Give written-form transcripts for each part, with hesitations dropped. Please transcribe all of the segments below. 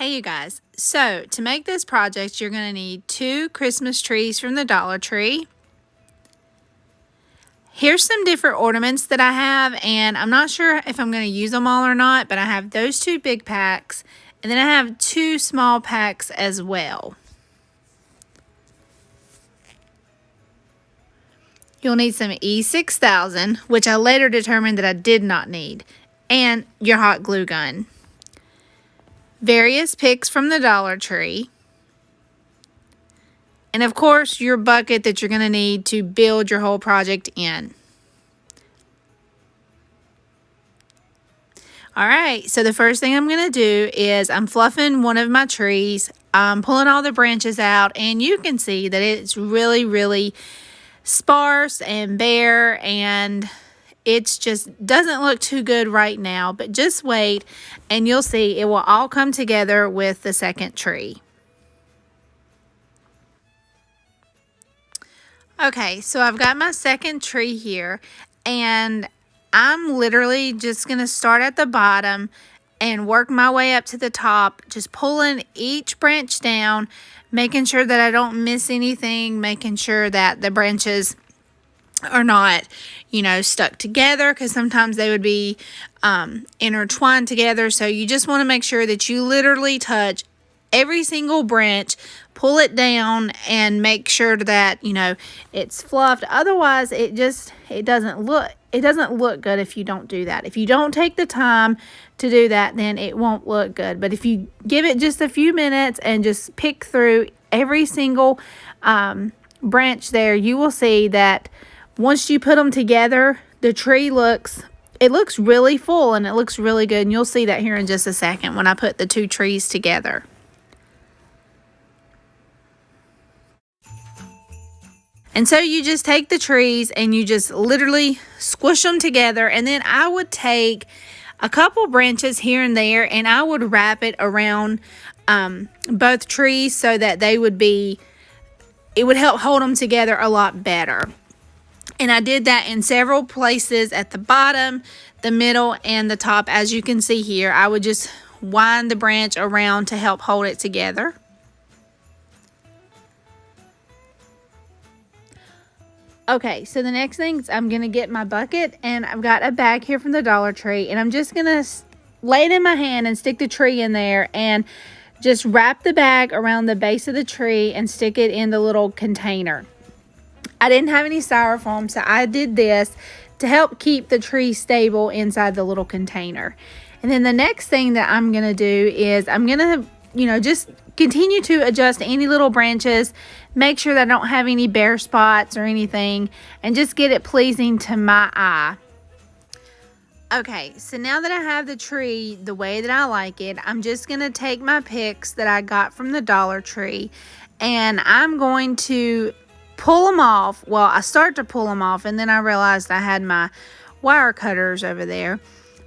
Hey you guys, so to make this project you're going to need 2 Christmas trees from the Dollar Tree. Here's some different ornaments that I have, and I'm not sure if I'm going to use them all or not, but I have those 2 big packs and then I have 2 small packs as well. You'll need some E6000, which I later determined that I did not need, and your hot glue gun. Various picks from the Dollar Tree, and of course your bucket that you're going to need to build your whole project in. Alright, so the first thing I'm going to do is I'm fluffing one of my trees. I'm pulling all the branches out, and you can see that it's really sparse and bare, and it's just doesn't look too good right now, but just wait and you'll see it will all come together with the second tree. Okay, so I've got my second tree here, and I'm literally just going to start at the bottom and work my way up to the top, just pulling each branch down, making sure that I don't miss anything, making sure that the branches are not, stuck together, because sometimes they would be intertwined together. So you just want to make sure that you literally touch every single branch, pull it down, and make sure that it's fluffed. Otherwise it doesn't look good if you don't do that. If you don't take the time to do that, then it won't look good. But if you give it just a few minutes and just pick through every single branch there, you will see that once you put them together, the tree looks really full and it looks really good. And you'll see that here in just a second when I put the 2 trees together. And so you just take the trees and you just literally squish them together. And then I would take a couple branches here and there and I would wrap it around both trees so that it would help hold them together a lot better. And I did that in several places at the bottom, the middle, and the top. As you can see here, I would just wind the branch around to help hold it together. Okay, so the next thing is I'm going to get my bucket, and I've got a bag here from the Dollar Tree, and I'm just going to lay it in my hand and stick the tree in there and just wrap the bag around the base of the tree and stick it in the little container. I didn't have any styrofoam, so I did this to help keep the tree stable inside the little container. And then the next thing that I'm going to do is I'm going to, just continue to adjust any little branches, make sure that I don't have any bare spots or anything, and just get it pleasing to my eye. Okay, so now that I have the tree the way that I like it, I'm just going to take my picks that I got from the Dollar Tree, and I'm going to pull them off. Well, I start to pull them off, and then I realized I had my wire cutters over there.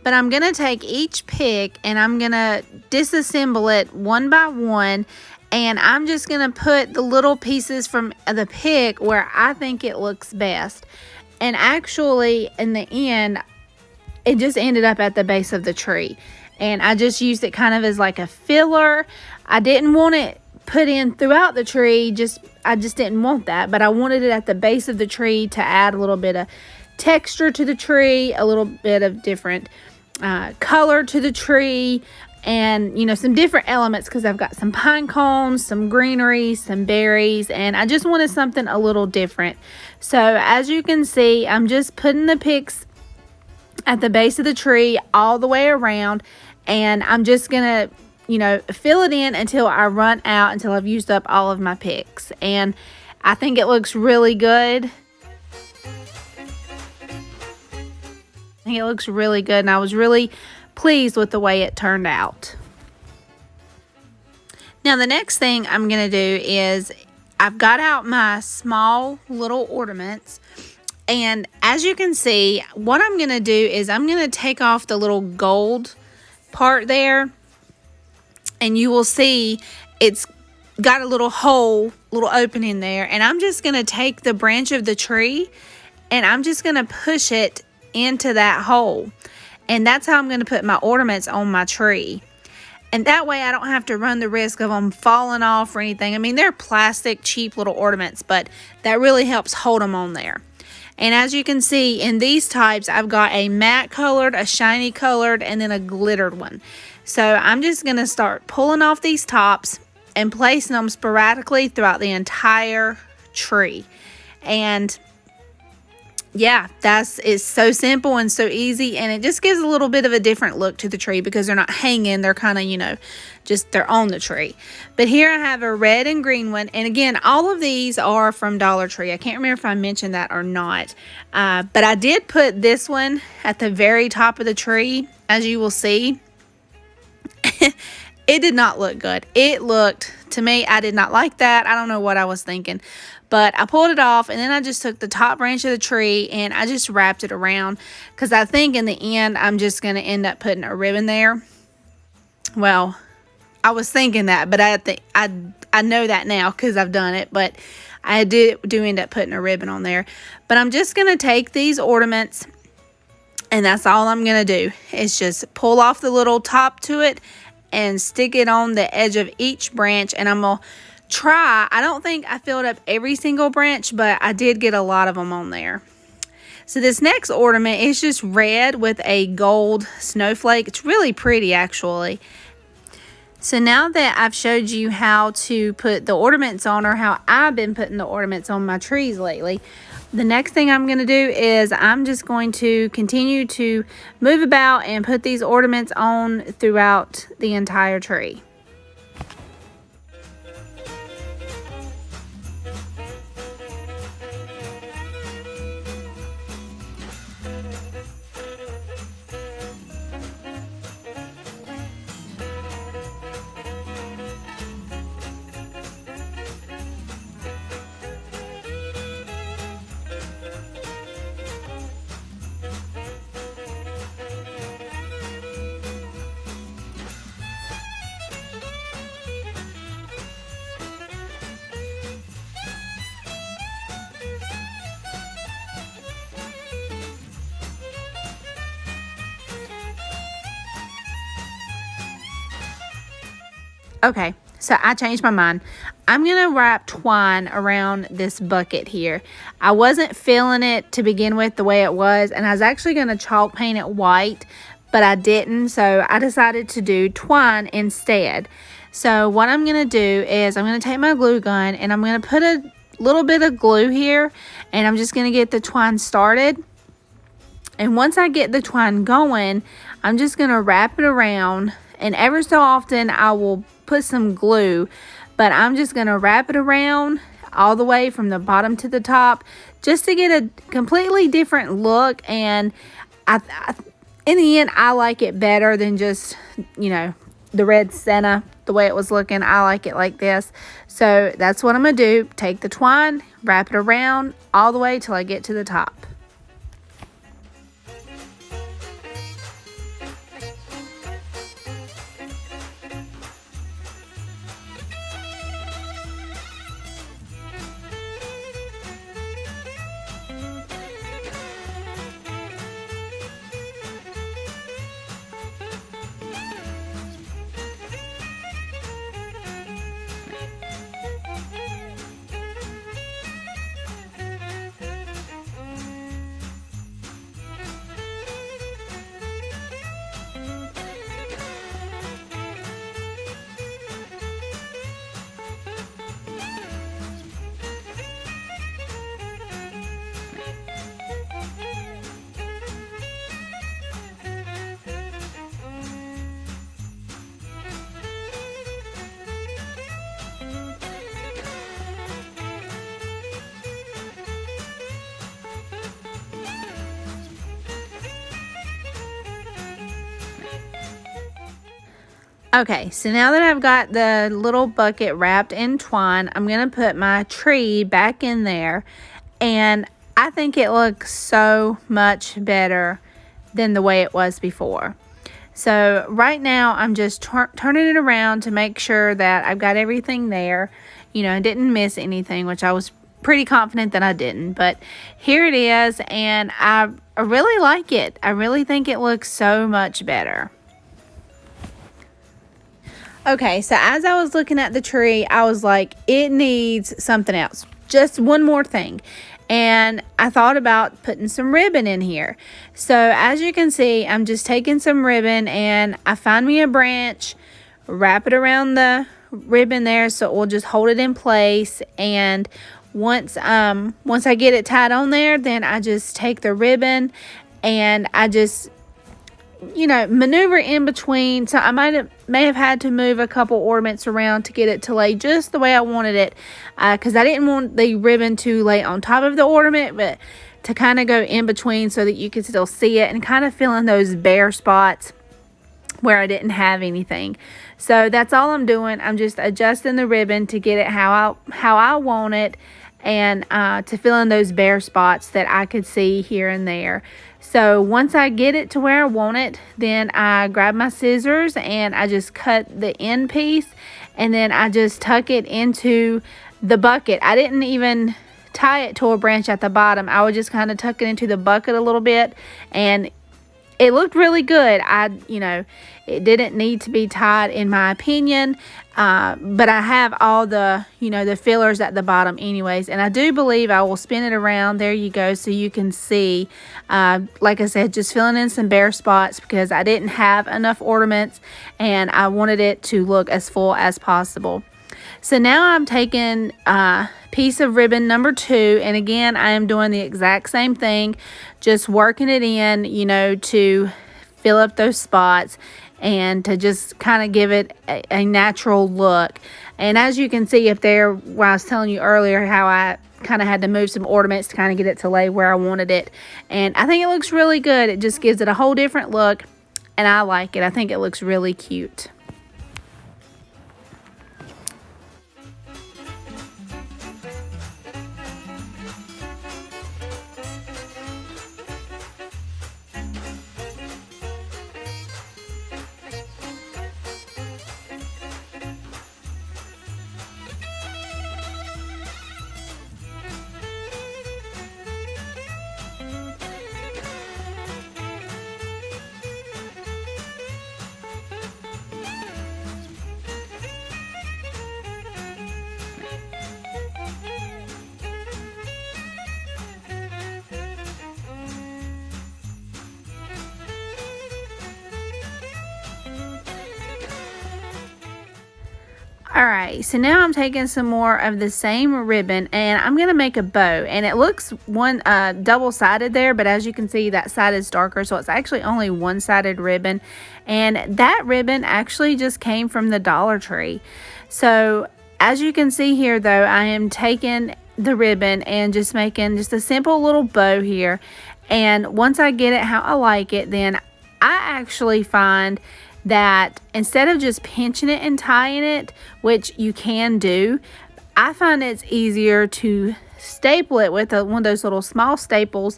But I'm going to take each pick and I'm going to disassemble it one by one, and I'm just going to put the little pieces from the pick where I think it looks best. And actually, in the end, it just ended up at the base of the tree. And I just used it kind of as like a filler. I didn't want it put in throughout the tree, I just didn't want that, but I wanted it at the base of the tree to add a little bit of texture to the tree, a little bit of different color to the tree, and some different elements, because I've got some pine cones, some greenery, some berries, and I just wanted something a little different. So as you can see, I'm just putting the picks at the base of the tree all the way around, and I'm just gonna fill it in until I run out, until I've used up all of my picks. And I think it looks really good. I think it looks really good, and I was really pleased with the way it turned out. Now the next thing I'm going to do is I've got out my small little ornaments, and as you can see, what I'm going to do is I'm going to take off the little gold part there, and you will see it's got a little hole, little opening there, and I'm just going to take the branch of the tree and I'm just going to push it into that hole. And that's how I'm going to put my ornaments on my tree. And that way I don't have to run the risk of them falling off or anything. I mean, they're plastic, cheap little ornaments, but that really helps hold them on there. And as you can see, in these types, I've got a matte colored, a shiny colored, and then a glittered one. So I'm just going to start pulling off these tops and placing them sporadically throughout the entire tree. And yeah, it's so simple and so easy, and it just gives a little bit of a different look to the tree because they're not hanging, they're kind of, you know, just they're on the tree. But here I have a red and green one, and again, all of these are from Dollar Tree. I can't remember if I mentioned that or not, but I did put this one at the very top of the tree, as you will see. It did not look good. It looked, to me, I did not like that. I don't know what I was thinking. But I pulled it off, and then I just took the top branch of the tree and I just wrapped it around because I think in the end I'm just going to end up putting a ribbon there. Well, I was thinking that, but I know that now because I've done it. But I do end up putting a ribbon on there. But I'm just going to take these ornaments, and that's all I'm going to do is just pull off the little top to it and stick it on the edge of each branch, and I'm going to try. I don't think I filled up every single branch, but I did get a lot of them on there. So this next ornament is just red with a gold snowflake. It's really pretty, actually. So now that I've showed you how to put the ornaments on, or how I've been putting the ornaments on my trees lately, the next thing I'm going to do is I'm just going to continue to move about and put these ornaments on throughout the entire tree. Okay, so I changed my mind. I'm going to wrap twine around this bucket here. I wasn't feeling it to begin with the way it was, and I was actually going to chalk paint it white, but I didn't, so I decided to do twine instead. So what I'm going to do is I'm going to take my glue gun, and I'm going to put a little bit of glue here, and I'm just going to get the twine started. And once I get the twine going, I'm just going to wrap it around, and ever so often I will put some glue, but I'm just going to wrap it around all the way from the bottom to the top just to get a completely different look. And in the end, I like it better than just, you know, the red senna, the way it was looking. I like it like this. So that's what I'm going to do. Take the twine, wrap it around all the way till I get to the top. Okay, so now that I've got the little bucket wrapped in twine, I'm going to put my tree back in there, and I think it looks so much better than the way it was before. So right now I'm just turning it around to make sure that I've got everything there, you know, I didn't miss anything, which I was pretty confident that I didn't, but here it is, and I really like it. I really think it looks so much better. Okay, so as I was looking at the tree, I was like, it needs something else. Just one more thing. And I thought about putting some ribbon in here. So as you can see, I'm just taking some ribbon and I find me a branch, wrap it around the ribbon there so it will just hold it in place. And once I get it tied on there, then I just take the ribbon and I just maneuver in between. So I may have had to move a couple ornaments around to get it to lay just the way I wanted it, because I didn't want the ribbon to lay on top of the ornament, but to kind of go in between so that you could still see it and kind of fill in those bare spots where I didn't have anything. So that's all I'm doing. I'm just adjusting the ribbon to get it how I want it, and to fill in those bare spots that I could see here and there. So once I get it to where I want it, then I grab my scissors and I just cut the end piece, and then I just tuck it into the bucket. I didn't even tie it to a branch at the bottom. I would just kind of tuck it into the bucket a little bit, and it looked really good. It didn't need to be tied in my opinion, but I have all the, the fillers at the bottom anyways, and I do believe I will spin it around. There you go, so you can see, like I said, just filling in some bare spots because I didn't have enough ornaments and I wanted it to look as full as possible. So now I'm taking piece of ribbon number 2, and again I am doing the exact same thing, just working it in, to fill up those spots and to just kind of give it a natural look. And as you can see up there, where I was telling you earlier how I kind of had to move some ornaments to kind of get it to lay where I wanted it, and I think it looks really good. It just gives it a whole different look, and I like it. I think it looks really cute. Alright, so now I'm taking some more of the same ribbon and I'm going to make a bow. And it looks one double-sided there, but as you can see, that side is darker, so it's actually only one-sided ribbon. And that ribbon actually just came from the Dollar Tree. So as you can see here though, I am taking the ribbon and just making just a simple little bow here. And once I get it how I like it, then I actually find that instead of just pinching it and tying it, which you can do, I find it's easier to staple it with one of those little small staple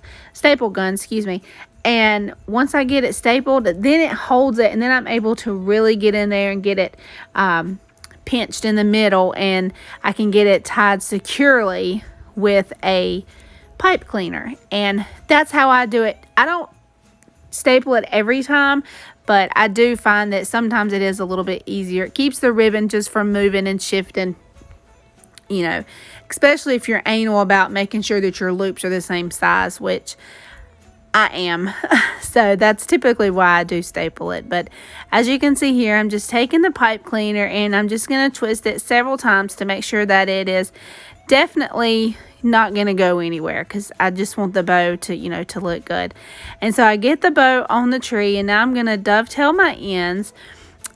guns, excuse me. And once I get it stapled, then it holds it, and then I'm able to really get in there and get it pinched in the middle, and I can get it tied securely with a pipe cleaner. And that's how I do it. I don't staple it every time, but I do find that sometimes it is a little bit easier. It keeps the ribbon just from moving and shifting, especially if you're anal about making sure that your loops are the same size, which I am. So that's typically why I do staple it. But as you can see here, I'm just taking the pipe cleaner and I'm just going to twist it several times to make sure that it is definitely not going to go anywhere, because I just want the bow to, to look good. And so I get the bow on the tree, and now I'm going to dovetail my ends.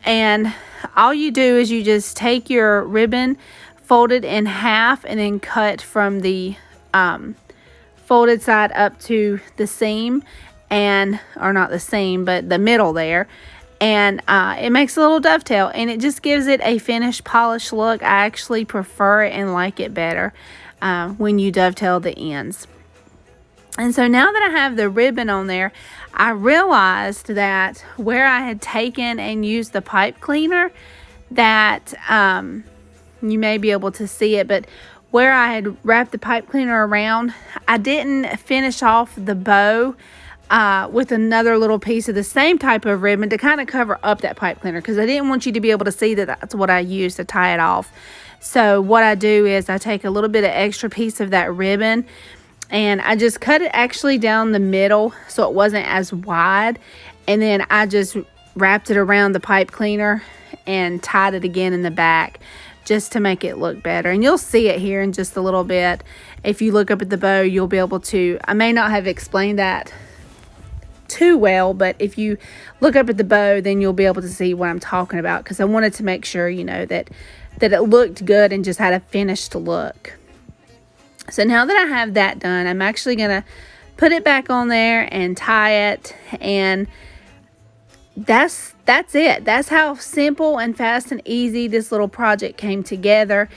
And all you do is you just take your ribbon, fold it in half, and then cut from the folded side up to the seam, or not the seam, but the middle there. And it makes a little dovetail, and it just gives it a finished, polished look. I actually prefer it and like it better when you dovetail the ends. And so now that I have the ribbon on there, I realized that where I had taken and used the pipe cleaner, that you may be able to see it, but where I had wrapped the pipe cleaner around, I didn't finish off the bow with another little piece of the same type of ribbon to kind of cover up that pipe cleaner, because I didn't want you to be able to see that that's what I used to tie it off. So what I do is I take a little bit of extra piece of that ribbon and I just cut it actually down the middle so it wasn't as wide, and then I just wrapped it around the pipe cleaner and tied it again in the back just to make it look better. And you'll see it here in just a little bit. If you look up at the bow, you'll be able to, I may not have explained that too well, but if you look up at the bow, then you'll be able to see what I'm talking about, because I wanted to make sure, you know, that it looked good and just had a finished look. So now that I have that done, I'm actually gonna put it back on there and tie it, and that's it. That's how simple and fast and easy this little project came together.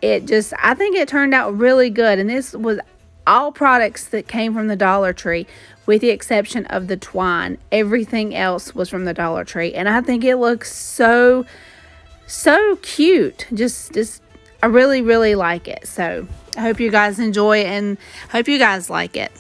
I think it turned out really good, and this was all products that came from the Dollar Tree, with the exception of the twine. Everything else was from the Dollar Tree, and I think it looks so cute. I really like it. So I hope you guys enjoy it and hope you guys like it.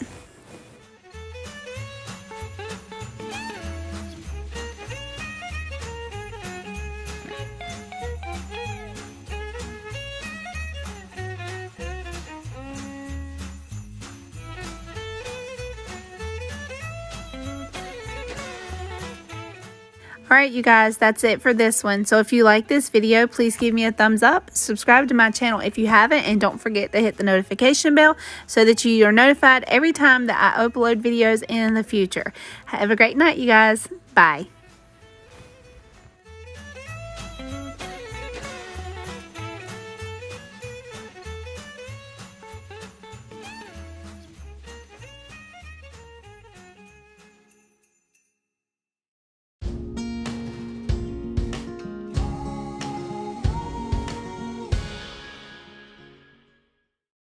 Alright, you guys, that's it for this one. So if you like this video, please give me a thumbs up. Subscribe to my channel if you haven't, and don't forget to hit the notification bell so that you are notified every time that I upload videos in the future. Have a great night, you guys. Bye.